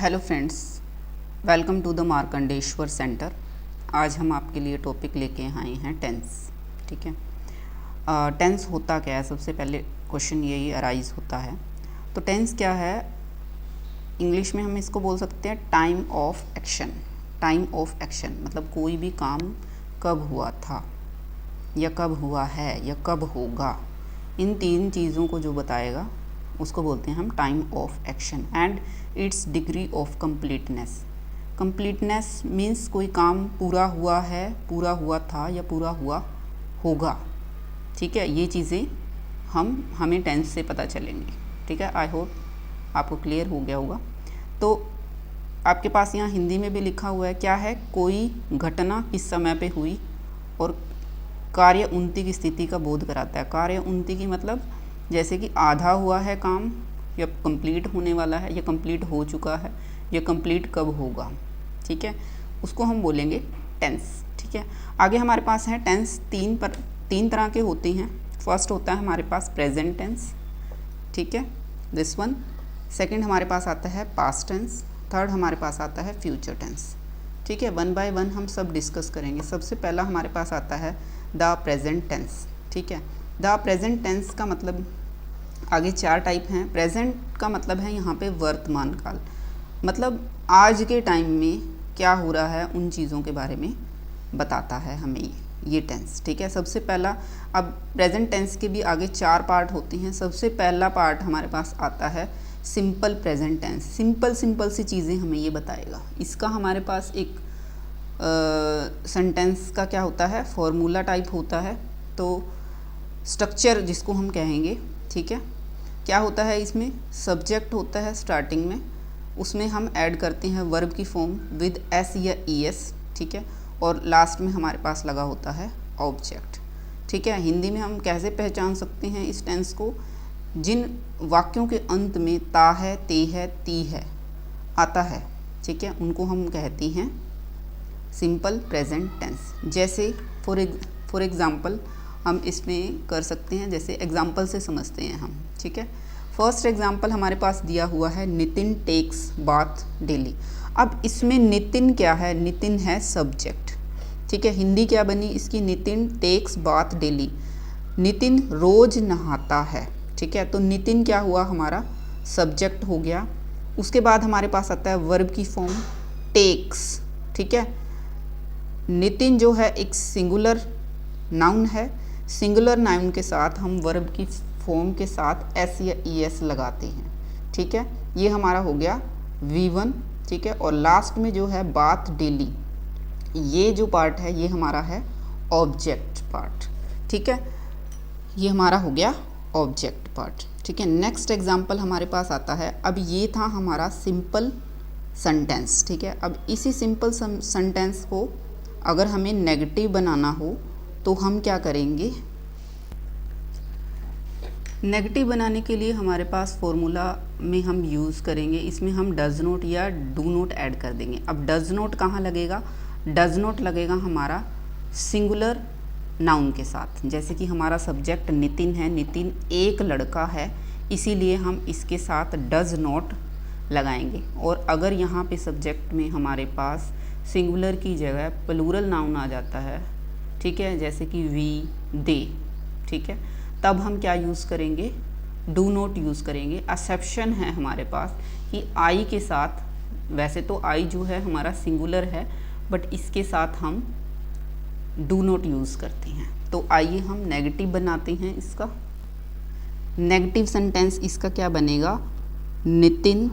Hello friends, welcome to the Markandeshwar centre. आज हम आपके लिए टॉपिक लेके आए हैं टेंस। ठीक है, टेंस होता क्या है? सबसे पहले क्वेश्चन यही अराइज होता है। तो टेंस क्या है? इंग्लिश में हम इसको बोल सकते हैं time of action. Time of action मतलब कोई भी काम कब हुआ था या कब हुआ है या कब होगा, इन तीन चीज़ों को जो बताएगा उसको बोलते हैं हम time of action. And it's degree of completeness. Completeness means कोई काम पूरा हुआ है, पूरा हुआ था या पूरा हुआ होगा। ठीक है, ये चीज़ें हमें टेंस से पता चलेंगी। ठीक है, आई होप आपको क्लियर हो गया होगा। तो आपके पास यहाँ हिंदी में भी लिखा हुआ है, क्या है? कोई घटना किस समय पे हुई और कार्य उन्नति की स्थिति का बोध कराता है। कार्य उन्नति की मतलब जैसे कि आधा हुआ है काम, या कंप्लीट होने वाला है, या कंप्लीट हो चुका है, या कंप्लीट कब होगा। ठीक है, उसको हम बोलेंगे टेंस। ठीक है, आगे हमारे पास है टेंस। तीन तरह के होते हैं। फर्स्ट होता है हमारे पास प्रेजेंट टेंस। ठीक है, दिस वन। सेकंड हमारे पास आता है पास्ट टेंस। थर्ड हमारे पास आता है फ्यूचर टेंस। ठीक है, वन बाय वन हम सब डिस्कस करेंगे। सबसे पहला हमारे पास आता है द प्रेजेंट टेंस। ठीक है, द प्रेजेंट टेंस का मतलब आगे चार टाइप हैं। प्रेजेंट का मतलब है यहाँ पे वर्तमान काल, मतलब आज के टाइम में क्या हो रहा है उन चीज़ों के बारे में बताता है हमें ये टेंस। ठीक है, सबसे पहला, अब प्रेजेंट टेंस के भी आगे चार पार्ट होते हैं। सबसे पहला पार्ट हमारे पास आता है सिंपल प्रेजेंट टेंस। सिंपल सी चीज़ें हमें ये बताएगा। इसका हमारे पास एक सेंटेंस का क्या होता है, फॉर्मूला टाइप होता है। तो स्ट्रक्चर जिसको हम कहेंगे। ठीक है, क्या होता है? इसमें सब्जेक्ट होता है स्टार्टिंग में, उसमें हम ऐड करते हैं वर्ब की फॉर्म विद एस या ई एस। ठीक है, और लास्ट में हमारे पास लगा होता है ऑब्जेक्ट। ठीक है, हिंदी में हम कैसे पहचान सकते हैं इस टेंस को? जिन वाक्यों के अंत में ता है, ते है, ती है आता है, ठीक है, उनको हम कहते हैं सिंपल प्रेजेंट टेंस। जैसे फॉर एग्ज़ाम्पल हम इसमें कर सकते हैं, जैसे एग्जाम्पल से समझते हैं हम। ठीक है, फर्स्ट एग्जाम्पल हमारे पास दिया हुआ है, नितिन टेक्स बाथ डेली। अब इसमें नितिन क्या है? नितिन है सब्जेक्ट। ठीक है, हिंदी क्या बनी इसकी? Nitin takes bath daily. Nitin रोज नहाता है। ठीक है, तो नितिन क्या हुआ? हमारा सब्जेक्ट हो गया। उसके बाद हमारे पास आता है वर्ब की फॉर्म टेक्स। ठीक है, नितिन जो है एक सिंगुलर नाउन है। सिंगुलर नाउन के साथ हम वर्ब की फॉर्म के साथ एस या ई एस लगाते हैं। ठीक है, ये हमारा हो गया V1। ठीक है, और लास्ट में जो है बात डेली, ये जो पार्ट है ये हमारा है ऑब्जेक्ट पार्ट। ठीक है, ये हमारा हो गया ऑब्जेक्ट पार्ट। ठीक है, नेक्स्ट एग्जाम्पल हमारे पास आता है, अब ये था हमारा सिंपल सेंटेंस। ठीक है, अब इसी सिंपल सेंटेंस को अगर हमें नेगेटिव बनाना हो तो हम क्या करेंगे? नेगेटिव बनाने के लिए हमारे पास फॉर्मूला में हम यूज़ करेंगे, इसमें हम डज नॉट या डू नॉट ऐड कर देंगे। अब डज नॉट कहाँ लगेगा? डज नॉट लगेगा हमारा सिंगुलर नाउन के साथ। जैसे कि हमारा सब्जेक्ट नितिन है, नितिन एक लड़का है, इसीलिए हम इसके साथ डज नॉट लगाएंगे। और अगर यहाँ पे सब्जेक्ट में हमारे पास सिंगुलर की जगह प्लूरल नाउन आ जाता है, ठीक है, जैसे कि वी, दे, ठीक है, तब हम क्या यूज़ करेंगे? डू नॉट यूज़ करेंगे। एक्सेप्शन है हमारे पास कि आई के साथ, वैसे तो आई जो है हमारा सिंगुलर है, बट इसके साथ हम डू नॉट यूज़ करते हैं। तो आइए हम नेगेटिव बनाते हैं इसका। नेगेटिव सेंटेंस इसका क्या बनेगा? नितिन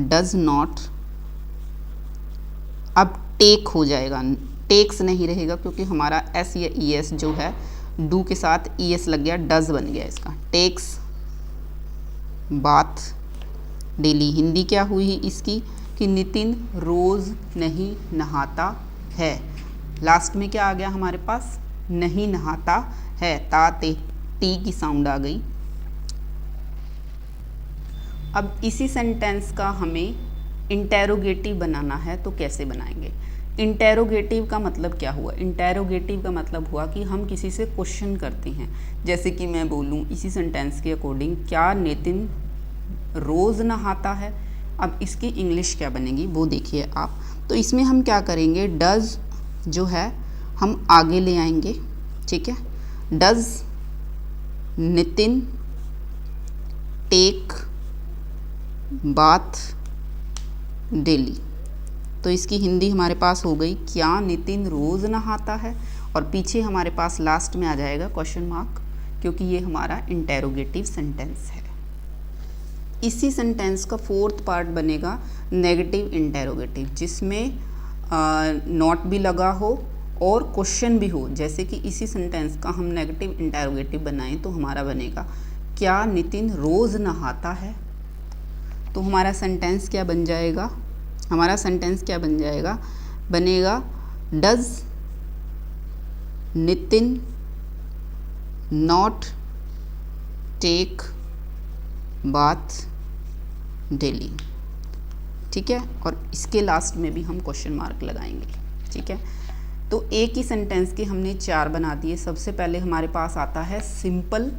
डज नॉट, अब टेक हो जाएगा, टेक्स नहीं रहेगा क्योंकि हमारा एस या ई एस जो है डू के साथ ई एस लग गया, डज बन गया इसका। Takes bath daily. हिंदी क्या हुई इसकी कि नितिन रोज़ नहीं नहाता है। लास्ट में क्या आ गया हमारे पास? नहीं नहाता है, ता ते टी की साउंड आ गई। अब इसी सेंटेंस का हमें इंटेरोगेटिव बनाना है, तो कैसे बनाएंगे? इंटेरोगेटिव का मतलब क्या हुआ? इंटेरोगेटिव का मतलब हुआ कि हम किसी से क्वेश्चन करते हैं। जैसे कि मैं बोलूँ इसी सेंटेंस के अकॉर्डिंग, क्या नितिन रोज़ नहाता है। अब इसकी इंग्लिश क्या बनेगी वो देखिए आप। तो इसमें हम क्या करेंगे, डज जो है हम आगे ले आएंगे, ठीक है। Does Nitin take bath daily. तो इसकी हिंदी हमारे पास हो गई, क्या नितिन रोज़ नहाता है। और पीछे हमारे पास लास्ट में आ जाएगा क्वेश्चन मार्क, क्योंकि ये हमारा इंटेरोगेटिव सेंटेंस है। इसी सेंटेंस का फोर्थ पार्ट बनेगा नेगेटिव इंटेरोगेटिव, जिसमें नॉट भी लगा हो और क्वेश्चन भी हो। जैसे कि इसी सेंटेंस का हम नेगेटिव इंटेरोगेटिव बनाएं तो हमारा बनेगा, क्या नितिन रोज़ नहाता है। तो हमारा सेंटेंस क्या बन जाएगा, हमारा सेंटेंस क्या बन जाएगा, बनेगा does Nitin not take bath daily, ठीक है। और इसके लास्ट में भी हम क्वेश्चन मार्क लगाएंगे, ठीक है। तो एक ही सेंटेंस के हमने 4 बना दिए। सबसे पहले हमारे पास आता है सिंपल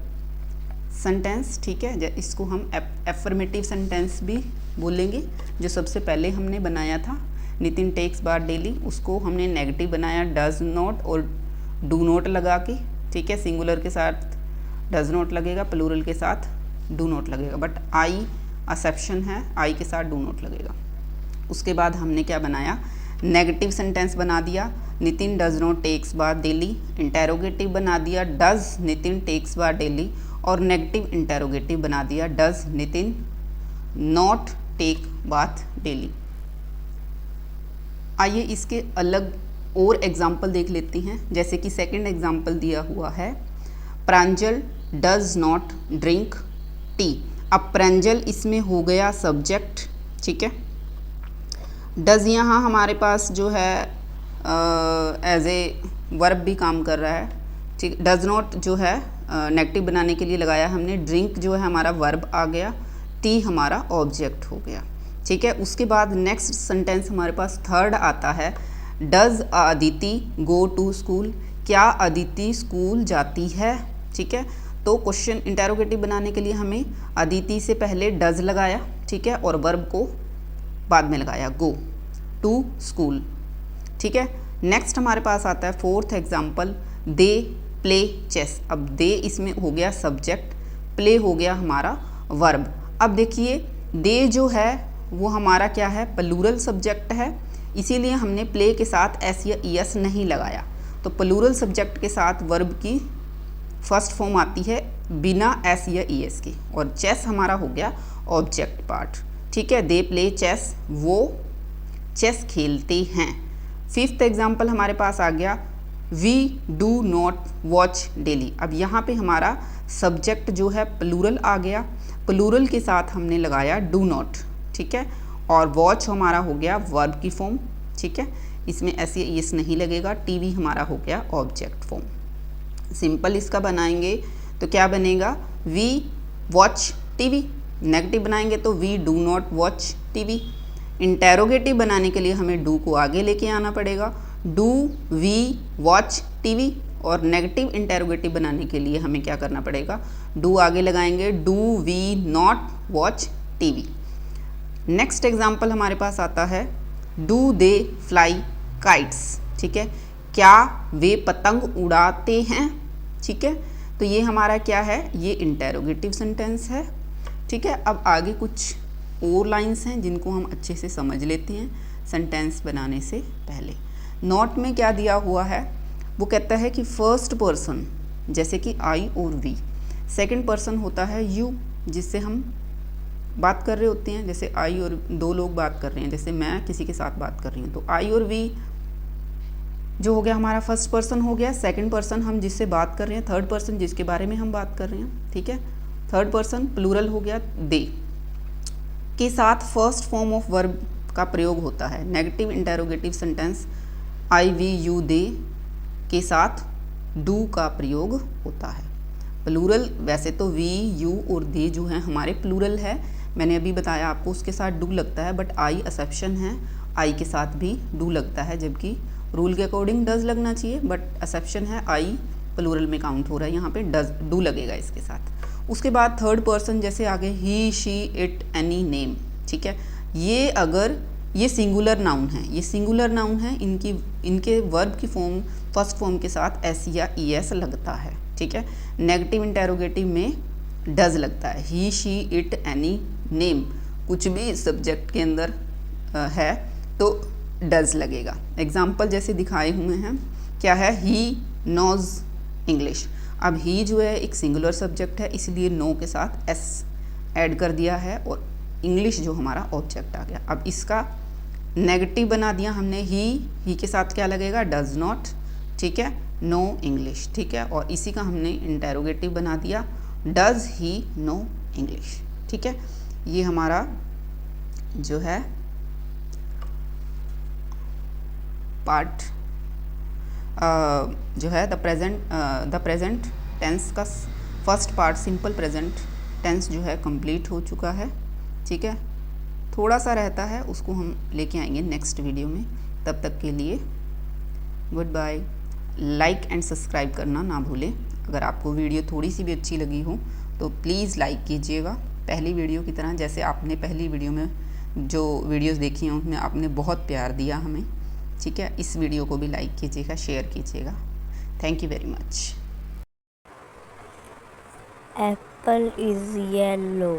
सेंटेंस, ठीक है। इसको हम एफर्मेटिव सेंटेंस भी बोलेंगे। जो सबसे पहले हमने बनाया था नितिन टेक्स बाथ डेली, उसको हमने नेगेटिव बनाया डज नॉट और डू नॉट लगा के, ठीक है। सिंगुलर के साथ डज नॉट लगेगा, प्लूरल के साथ डू नॉट लगेगा, बट आई एक्सेप्शन है, आई के साथ डू नॉट लगेगा। उसके बाद हमने क्या बनाया, नेगेटिव सेंटेंस बना दिया, Nitin does not takes bath daily. Interrogative बना दिया, does Nitin takes bath daily. और नेगेटिव इंटेरोगेटिव बना दिया, does Nitin not take bath daily. आइए इसके अलग और एग्जाम्पल देख लेते हैं। जैसे कि सेकंड एग्जाम्पल दिया हुआ है, प्रांजल डज नॉट ड्रिंक टी। अब प्रांजल इसमें हो गया सब्जेक्ट, ठीक है। डज यहाँ हमारे पास जो है एज ए वर्ब भी काम कर रहा है, ठीक। डज नॉट जो है नेगेटिव बनाने के लिए लगाया हमने, ड्रिंक जो है हमारा वर्ब आ गया, टी हमारा ऑब्जेक्ट हो गया, ठीक है। उसके बाद नेक्स्ट सेंटेंस हमारे पास थर्ड आता है, does Aditi go to school. क्या अदिति स्कूल जाती है, ठीक है। तो क्वेश्चन इंटेरोगेटिव बनाने के लिए हमें अदिति से पहले डज लगाया, ठीक है, और वर्ब को बाद में लगाया, गो टू स्कूल, ठीक है। नेक्स्ट हमारे पास आता है fourth example, they play chess. अब दे इसमें हो गया सब्जेक्ट, प्ले हो गया हमारा वर्ब। अब देखिए दे जो है वो हमारा क्या है, प्लूरल सब्जेक्ट है, इसीलिए हमने प्ले के साथ एस या ई एस नहीं लगाया। तो प्लूरल सब्जेक्ट के साथ वर्ब की फर्स्ट फॉर्म आती है बिना एस या ई एस की, और चेस हमारा हो गया ऑब्जेक्ट पार्ट, ठीक है। दे प्ले चेस, वो चेस खेलते हैं। फिफ्थ एग्जाम्पल हमारे पास आ गया, we do not watch daily. अब यहाँ पे हमारा सब्जेक्ट जो है प्लूरल आ गया, प्लूरल के साथ हमने लगाया डू नॉट, ठीक है। और वॉच हमारा हो गया वर्ब की फॉर्म, ठीक है, इसमें एस या ई एस नहीं लगेगा। टीवी हमारा हो गया ऑब्जेक्ट फॉर्म। सिंपल इसका बनाएंगे तो क्या बनेगा, वी वॉच टीवी। नेगेटिव बनाएंगे तो we do not watch TV. Interrogative बनाने के लिए हमें डू को आगे लेके आना पड़ेगा, डू वी वॉच टीवी। और नेगेटिव इंटेरोगेटिव बनाने के लिए हमें क्या करना पड़ेगा, डू आगे लगाएंगे, do we not watch TV. Next example हमारे पास आता है, डू दे फ्लाई काइट्स, ठीक है। क्या वे पतंग उड़ाते हैं, ठीक है। तो ये हमारा क्या है, ये इंटेरोगेटिव सेंटेंस है, ठीक है। अब आगे कुछ और लाइंस हैं जिनको हम अच्छे से समझ लेते हैं सेंटेंस बनाने से पहले। नोट में क्या दिया हुआ है, वो कहता है कि फर्स्ट पर्सन जैसे कि आई और वी, सेकंड पर्सन होता है यू, जिससे हम बात कर रहे होते हैं। जैसे आई और दो लोग बात कर रहे हैं, जैसे मैं किसी के साथ बात कर रही हूँ, तो आई और वी जो हो गया हमारा फर्स्ट पर्सन हो गया। सेकंड पर्सन हम जिससे बात कर रहे हैं, थर्ड पर्सन जिसके बारे में हम बात कर रहे हैं, ठीक है। थर्ड पर्सन प्लूरल हो गया, दे के साथ फर्स्ट फॉर्म ऑफ वर्ब का प्रयोग होता है। Negative interrogative sentence I we you they के साथ डू का प्रयोग होता है। प्लूरल वैसे तो वी यू और दे जो है हमारे प्लूरल है, मैंने अभी बताया आपको, उसके साथ डू लगता है, बट आई एक्सेप्शन है, आई के साथ भी डू लगता है, जबकि रूल के अकॉर्डिंग डज लगना चाहिए, बट एक्सेप्शन है, आई प्लूरल में काउंट हो रहा है, यहाँ पे डज डू लगेगा इसके साथ। उसके बाद थर्ड पर्सन जैसे आगे ही, शी, इट, एनी, नेम, ठीक है। ये अगर ये सिंगुलर नाउन है, ये सिंगुलर नाउन है, इनके वर्ब की फॉर्म फर्स्ट फॉर्म के साथ एस या ई एस लगता है, ठीक है। नेगेटिव इंटेरोगेटिव में डज लगता है। ही, शी, इट, एनी, नेम कुछ भी सब्जेक्ट के अंदर है तो डज लगेगा। एग्जाम्पल जैसे दिखाए हुए हैं, क्या है, ही नोज इंग्लिश। अब ही जो है एक सिंगुलर सब्जेक्ट है, इसलिए नो के साथ एस ऐड कर दिया है और इंग्लिश जो हमारा ऑब्जेक्ट आ गया। अब इसका नेगेटिव बना दिया हमने, ही के साथ क्या लगेगा, डज नॉट, ठीक है, नो इंग्लिश, ठीक है। और इसी का हमने इंटेरोगेटिव बना दिया, डज ही नो इंग्लिश, ठीक है। ये हमारा जो है पार्ट जो है द प्रेजेंट टेंस का first part simple present tense जो है कंप्लीट हो चुका है, ठीक है। थोड़ा सा रहता है, उसको हम लेके आएंगे नेक्स्ट वीडियो में। तब तक के लिए good bye. Like and subscribe करना ना भूलें। अगर आपको वीडियो थोड़ी सी भी अच्छी लगी हो तो प्लीज़ लाइक कीजिएगा, पहली वीडियो की तरह। जैसे आपने पहली वीडियो में जो वीडियोस देखी हैं उनमें आपने बहुत प्यार दिया हमें, ठीक है। इस वीडियो को भी लाइक कीजिएगा, शेयर कीजिएगा। Thank you very much. Apple is yellow.